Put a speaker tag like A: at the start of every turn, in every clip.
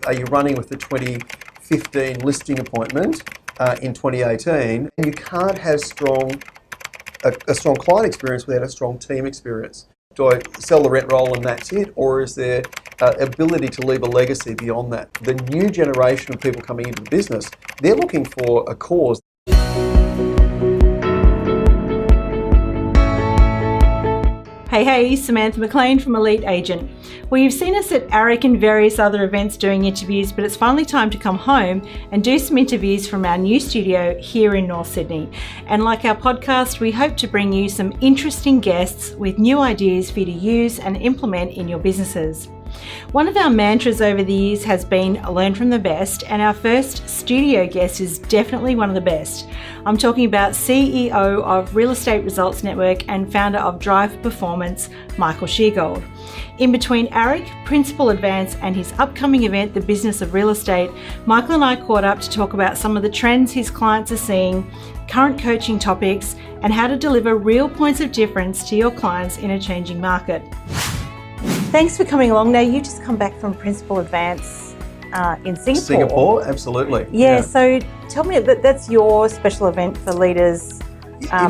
A: Are you running with the 2015 listing appointment in 2018? And you can't have a strong client experience without a strong team experience. Do I sell the rent roll and that's it? Or is there ability to leave a legacy beyond that? The new generation of people coming into the business, they're looking for a cause.
B: Hey, Samantha McLean from Elite Agent. Well, you've seen us at RER and various other events doing interviews, but it's finally time to come home and do some interviews from our new studio here in North Sydney. And like our podcast, we hope to bring you some interesting guests with new ideas for you to use and implement in your businesses. One of our mantras over the years has been learn from the best, and our first studio guest is definitely one of the best. I'm talking about CEO of Real Estate Results Network and founder of Drive Performance, Michael Sheargold. In between ARIC, Principal Advance, and his upcoming event, The Business of Real Estate, Michael and I caught up to talk about some of the trends his clients are seeing, current coaching topics, and how to deliver real points of difference to your clients in a changing market. Thanks for coming along. Now, you just come back from Principal Advance in Singapore.
A: Singapore, absolutely.
B: Yeah, so tell me, that's your special event for leaders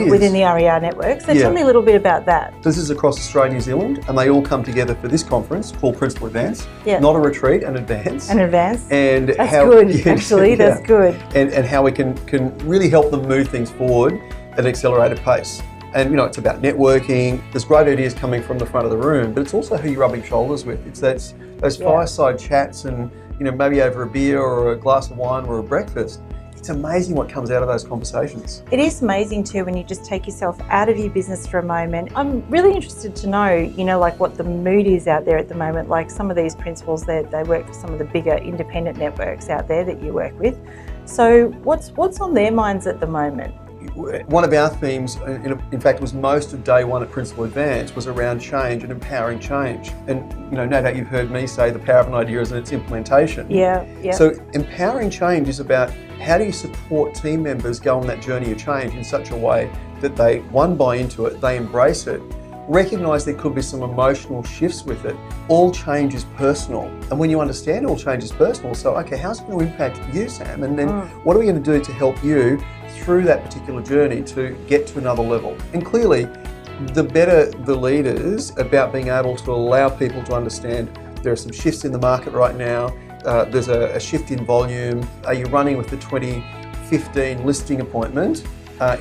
B: within the RER Network. So tell me a little bit about that.
A: This is across Australia and New Zealand, and they all come together for this conference called Principal Advance.
B: Yeah.
A: Not a retreat, an advance.
B: An advance.
A: And
B: that's good, actually. That's good.
A: And how we can really help them move things forward at an accelerated pace. And it's about networking. There's great ideas coming from the front of the room, but it's also who you're rubbing shoulders with. It's those fireside chats and maybe over a beer or a glass of wine or a breakfast. It's amazing what comes out of those conversations.
B: It is amazing too when you just take yourself out of your business for a moment. I'm really interested to know, like what the mood is out there at the moment. Like some of these principals, they work for some of the bigger independent networks out there that you work with. So what's on their minds at the moment?
A: One of our themes, in fact, was most of day one at Principal Advance, was around change and empowering change. And no doubt you've heard me say the power of an idea is in its implementation.
B: Yeah.
A: So empowering change is about how do you support team members go on that journey of change in such a way that they, one, buy into it, they embrace it, recognise there could be some emotional shifts with it. All change is personal. And when you understand all change is personal, so okay, how's it going to impact you, Sam? And then what are we going to do to help you through that particular journey to get to another level? And clearly, the better the leaders about being able to allow people to understand there are some shifts in the market right now, there's a shift in volume. Are you running with the 2015 listing appointment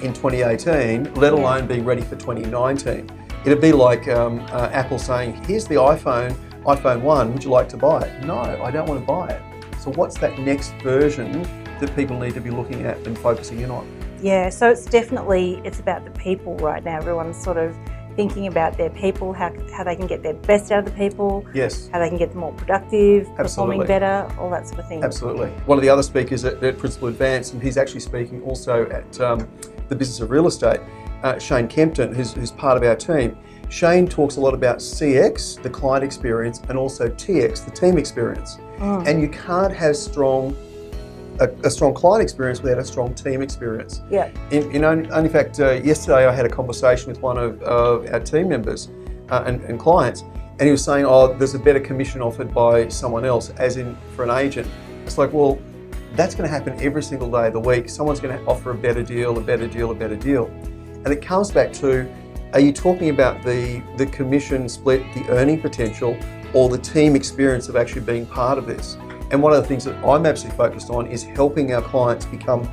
A: in 2018, let alone being ready for 2019? It'd be like Apple saying, here's the iPhone 1, would you like to buy it? No, I don't want to buy it. So what's that next version that people need to be looking at and focusing in on?
B: Yeah, so it's about the people right now. Everyone's sort of thinking about their people, how they can get their best out of the people, how they can get them more productive, performing better, all that sort of thing.
A: Absolutely. One of the other speakers at Principal Advance, and he's actually speaking also at the Business of Real Estate, Shane Kempton, who's part of our team. Shane talks a lot about CX, the client experience, and also TX, the team experience. And you can't have a strong client experience without a strong team experience.
B: Yeah.
A: In fact, yesterday I had a conversation with one of our team members and clients, and he was saying, there's a better commission offered by someone else, as in for an agent. It's like, well, that's going to happen every single day of the week. Someone's going to offer a better deal. And it comes back to, are you talking about the commission split, the earning potential, or the team experience of actually being part of this? And one of the things that I'm absolutely focused on is helping our clients become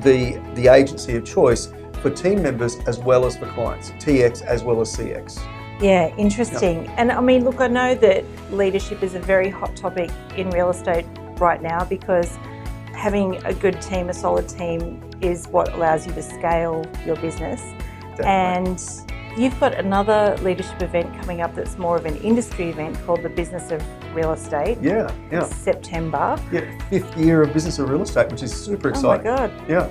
A: the agency of choice for team members as well as for clients, TX as well as CX.
B: Yeah, interesting. And I mean, look, I know that leadership is a very hot topic in real estate right now because having a good team, a solid team, is what allows you to scale your business.
A: Definitely.
B: And you've got another leadership event coming up that's more of an industry event called The Business of Real Estate.
A: Yeah.
B: It's September.
A: Yeah, 5th year of Business of Real Estate, which is super exciting.
B: Oh my God.
A: Yeah.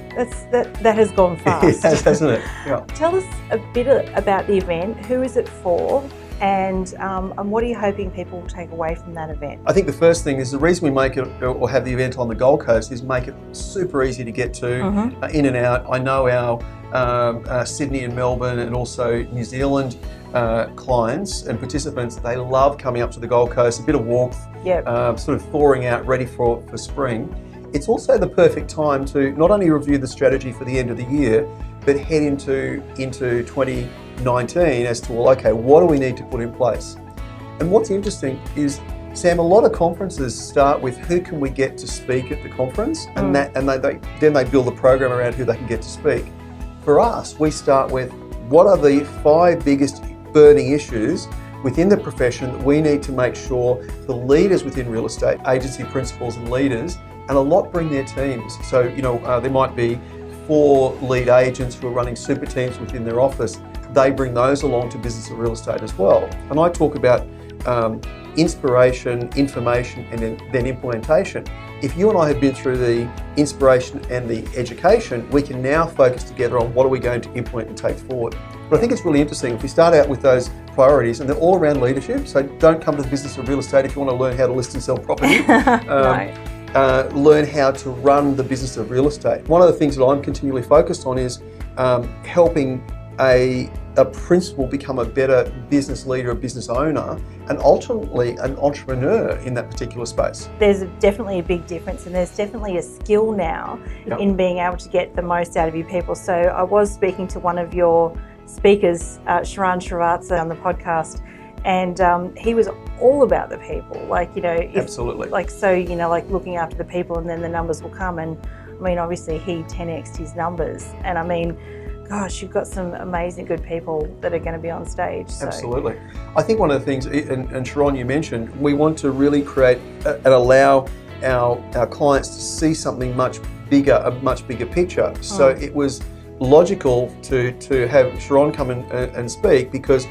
B: That has gone fast.
A: It has, hasn't it? Yeah.
B: Tell us a bit about the event. Who is it for? And what are you hoping people will take away from that event?
A: I think the first thing is the reason we make it or have the event on the Gold Coast is make it super easy to get to, in and out. I know our Sydney and Melbourne and also New Zealand clients and participants, they love coming up to the Gold Coast, a bit of warmth, sort of thawing out, ready for spring. It's also the perfect time to not only review the strategy for the end of the year, but head into 2019 as to, well, okay, what do we need to put in place? And what's interesting is, Sam, a lot of conferences start with who can we get to speak at the conference, and then they build a program around who they can get to speak. For us, we start with what are the 5 biggest burning issues within the profession that we need to make sure the leaders within real estate, agency principals and leaders, and a lot bring their teams. So, there might be 4 lead agents who are running super teams within their office. They bring those along to business of real estate as well. And I talk about inspiration, information, and then implementation. If you and I have been through the inspiration and the education, we can now focus together on what are we going to implement and take forward. But I think it's really interesting if we start out with those priorities, and they're all around leadership. So don't come to the business of real estate if you want to learn how to list and sell property. Learn how to run the business of real estate. One of the things that I'm continually focused on is helping a principal become a better business leader, a business owner, and ultimately an entrepreneur in that particular space.
B: There's definitely a big difference, and there's definitely a skill now in being able to get the most out of your people. So I was speaking to one of your speakers, Sharan Srivatsa, on the podcast, and he was all about the people.
A: Absolutely.
B: Looking after the people, and then the numbers will come. And I mean, obviously he 10x'd his numbers, and I mean, gosh, you've got some amazing good people that are going to be on stage. So.
A: Absolutely. I think one of the things, and Sharon, you mentioned, we want to really create and allow our clients to see something much bigger, a much bigger picture. So it was logical to have Sharon come and speak, because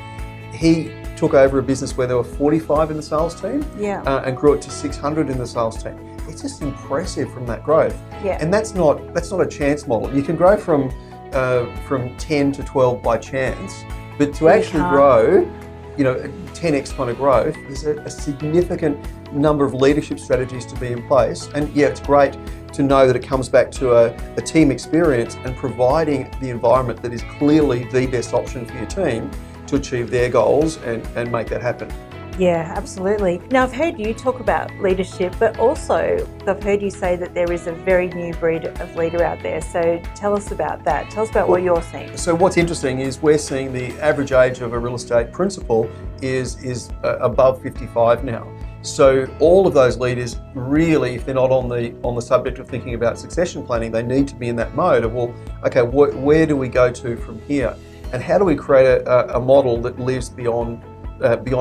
A: he took over a business where there were 45 in the sales team and grew it to 600 in the sales team. It's just impressive from that growth.
B: Yeah.
A: And that's not a chance model. You can grow from 10 to 12 by chance, but to actually grow, 10x kind of growth, there's a significant number of leadership strategies to be in place. And it's great to know that it comes back to a team experience and providing the environment that is clearly the best option for your team to achieve their goals and make that happen.
B: Yeah, absolutely. Now, I've heard you talk about leadership, but also I've heard you say that there is a very new breed of leader out there. So tell us about that. Tell us about what you're seeing.
A: So what's interesting is we're seeing the average age of a real estate principal is above 55 now. So all of those leaders really, if they're not on the subject of thinking about succession planning, they need to be in that mode of, well, okay, where do we go to from here? And how do we create a model that lives beyond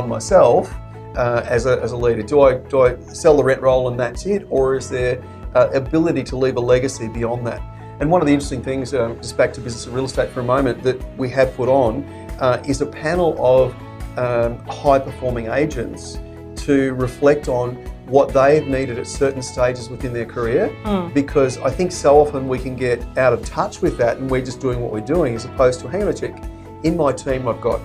A: myself as a leader? Do I sell the rent roll and that's it, or is there ability to leave a legacy beyond that? And one of the interesting things, just back to business of real estate for a moment, that we have put on is a panel of high-performing agents to reflect on what they've needed at certain stages within their career, because I think so often we can get out of touch with that and we're just doing what we're doing, as opposed to, hang on a tick, in my team I've got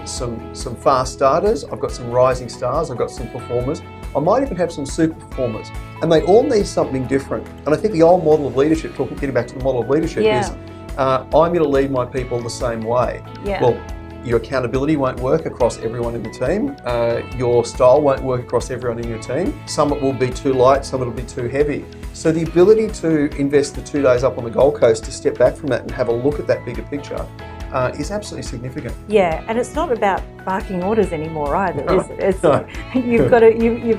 A: some fast starters, I've got some rising stars, I've got some performers, I might even have some super performers, and they all need something different. And I think the old model of leadership, getting back to the model of leadership, is I'm going to lead my people the same way. Well, your accountability won't work across everyone in the team. Your style won't work across everyone in your team. Some it will be too light, some it'll be too heavy. So the ability to invest the 2 days up on the Gold Coast to step back from that and have a look at that bigger picture is absolutely significant.
B: Yeah, and it's not about barking orders anymore either, is it? You've got to you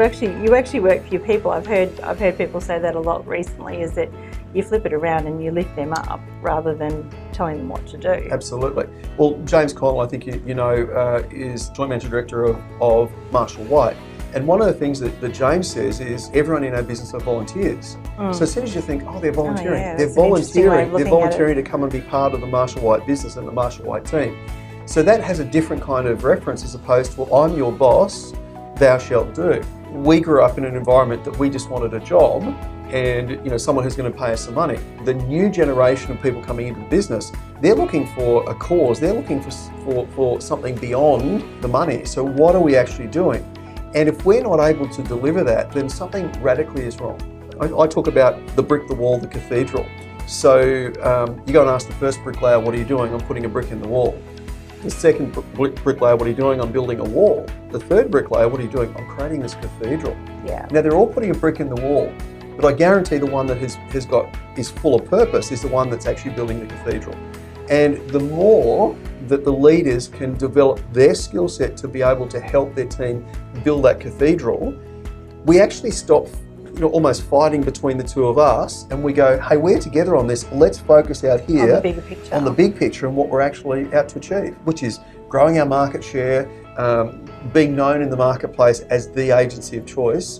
B: actually work for your people. I've heard people say that a lot recently, is that you flip it around and you lift them up rather than telling them what to do.
A: Absolutely. Well, James Connell, I think you know, is Joint Managing Director of Marshall White. And one of the things that James says is everyone in our business are volunteers. So as soon as you think, they're volunteering, they're volunteering to come and be part of the Marshall White business and the Marshall White team. So that has a different kind of reference as opposed to, well, I'm your boss, thou shalt do. We grew up in an environment that we just wanted a job and someone who's going to pay us some money. The new generation of people coming into the business, they're looking for a cause, they're looking for something beyond the money. So what are we actually doing? And if we're not able to deliver that, then something radically is wrong. I talk about the brick, the wall, the cathedral. So you go and ask the first bricklayer, what are you doing? I'm putting a brick in the wall. The second bricklayer, what are you doing? I'm building a wall. The third bricklayer, what are you doing? I'm creating this cathedral.
B: Yeah.
A: Now they're all putting a brick in the wall, but I guarantee the one that is full of purpose is the one that's actually building the cathedral. And the more that the leaders can develop their skill set to be able to help their team build that cathedral, we actually stop almost fighting between the two of us, and we go, hey, we're together on this. Let's focus out here
B: on the bigger picture,
A: on the big picture and what we're actually out to achieve, which is growing our market share, being known in the marketplace as the agency of choice.